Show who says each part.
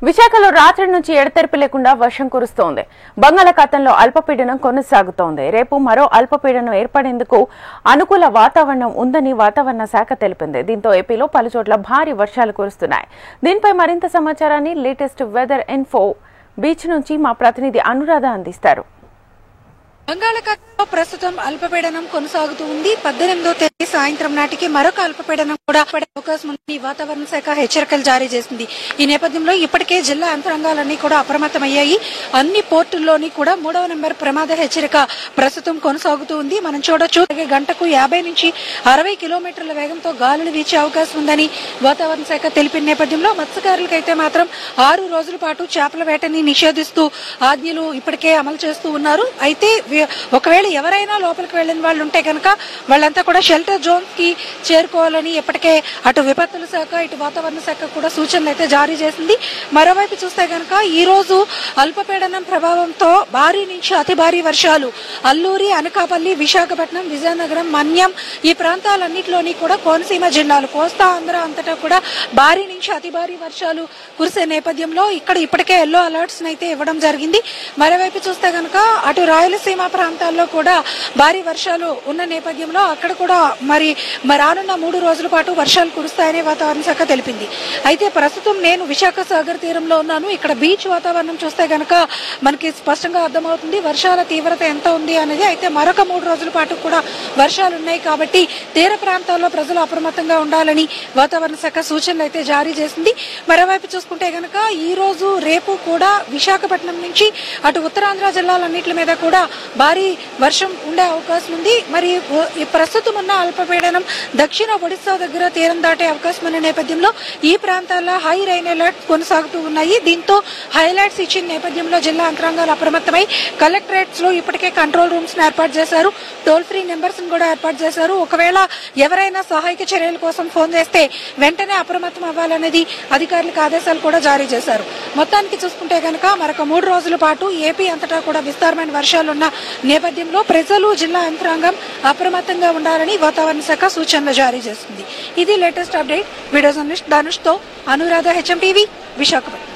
Speaker 1: విశాఖలో రాత్రి నుంచి ఎడతెరిపి లేకుండా వర్షం కురుస్తోంది. బంగాళాఖాతంలో అల్పపీడనం కొనసాగుతోంది. రేపు మరో అల్పపీడనం ఏర్పడేందుకు అనుకూల వాతావరణం ఉందని వాతావరణ శాఖ తెలిపింది. దీంతో ఏపీలో పలుచోట్ల భారీ వర్షాలు కురుస్తున్నాయి. దీనిపై మరింత సమాచారాన్ని లేటెస్ట్ వెదర్ ఇన్ఫో బీచ్ నుంచి మా ప్రతినిధి అనురాధ అందిస్తారు.
Speaker 2: బంగాళాఖాతంలో ప్రస్తుతం అల్పపీడనం కొనసాగుతూ ఉంది. 18వ తేదీ సాయంత్రం నాటికి మరొక అల్పపీడనం కూడా పడే అవకాశం ఉందని వాతావరణ శాఖ హెచ్చరికలు జారీ చేసింది. ఈ నేపథ్యంలో ఇప్పటికే జిల్లా యంత్రాంగాలన్నీ కూడా అప్రమత్తమయ్యాయి. అన్ని పోర్టుల్లోని కూడా 3వ నెంబర్ ప్రమాద హెచ్చరిక ప్రస్తుతం కొనసాగుతూ ఉంది. మనం చూడొచ్చు, గంటకు 50 నుంచి 60 కిలోమీటర్ల వేగంతో గాలులు వీచే అవకాశం ఉందని వాతావరణ శాఖ తెలిపిన నేపథ్యంలో మత్స్యకారులకైతే మాత్రం 6 రోజుల పాటు చేపల వేటని నిషేధిస్తూ ఆజ్ఞలు ఇప్పటికే అమలు చేస్తూ ఉన్నారు. అయితే ఒకవేళ ఎవరైనా లోపలికి వెళ్లిన వాళ్ళు ఉంటే కనుక వాళ్ళంతా కూడా షెల్టర్ జోన్ కి చేరుకోవాలని ఇప్పటికే అటు విపత్తుల శాఖ ఇటు వాతావరణ శాఖ కూడా సూచనలు అయితే జారీ చేసింది. మరోవైపు చూస్తే కనుక ఈ రోజు అల్పపీడనం ప్రభావంతో భారీ నుంచి అతి భారీ వర్షాలు అల్లూరి, అనకాపల్లి, విశాఖపట్నం, విజయనగరం, మన్యం ఈ ప్రాంతాలన్నింటిలోని కూడా కోనసీమ జిల్లాలు, కోస్తా ఆంధ్ర అంతటా కూడా భారీ నుంచి అతి భారీ వర్షాలు కురిసే నేపథ్యంలో ఇక్కడ ఇప్పటికే ఎల్లో అలర్ట్స్ అయితే ఇవ్వడం జరిగింది. మరోవైపు చూస్తే కనుక అటు రాయలసీమ ప్రాంతాల్లో కూడా భారీ వర్షాలు ఉన్న నేపథ్యంలో అక్కడ కూడా మరి రానున్న 3 రోజుల పాటు వర్షాలు కురుస్తాయని వాతావరణ శాఖ తెలిపింది. అయితే ప్రస్తుతం నేను విశాఖ సాగర్ తీరంలో ఉన్నాను. ఇక్కడ బీచ్ వాతావరణం చూస్తే గనక మనకి స్పష్టంగా అర్థమవుతుంది వర్షాల తీవ్రత ఎంత ఉంది అనేది. అయితే మరొక 3 రోజుల పాటు కూడా వర్షాలు ఉన్నాయి కాబట్టి తీర ప్రాంతాల్లో ప్రజలు అప్రమత్తంగా ఉండాలని వాతావరణ శాఖ సూచనలు అయితే జారీ చేసింది. మరోవైపు చూసుకుంటే గనక ఈ రోజు రేపు కూడా విశాఖపట్నం నుంచి అటు ఉత్తరాంధ్ర జిల్లాలన్నింటి మీద కూడా భారీ వర్షం ఉండే అవకాశం ఉంది. మరి ప్రస్తుతం ఉన్న అల్పపీడనం దక్షిణ ఒడిశా దగ్గర తీరం దాటే అవకాశం ఉన్న నేపథ్యంలో ఈ ప్రాంతాల్లో హై రైన్ అలర్ట్ కొనసాగుతూ ఉన్నాయి. దీంతో హైలైట్స్ ఇచ్చిన నేపథ్యంలో జిల్లా యంత్రాంగాలు అప్రమత్తమై కలెక్టరేట్స్ లో ఇప్పటికే కంట్రోల్ రూమ్స్ ను ఏర్పాటు చేశారు. టోల్ ఫ్రీ నెంబర్స్ కూడా ఏర్పాటు చేశారు. ఒకవేళ ఎవరైనా సహాయక చర్యల కోసం ఫోన్ చేస్తే వెంటనే అప్రమత్తం అవ్వాలనేది అధికారులకు ఆదేశాలు కూడా జారీ చేశారు. మొత్తానికి చూసుకుంటే కనుక మరొక 3 రోజుల పాటు ఏపీ అంతటా కూడా విస్తారమైన వర్షాలున్న నేపథ్యంలో ప్రజలు, జిల్లా యంత్రాంగం అప్రమత్తంగా ఉండాలని వాతావరణ శాఖ సూచనలు జారీ చేస్తుంది. ఇది latest update. Video journalist Dhanush తో అనురాధ, HM టీవీ, విశాఖపట్నం.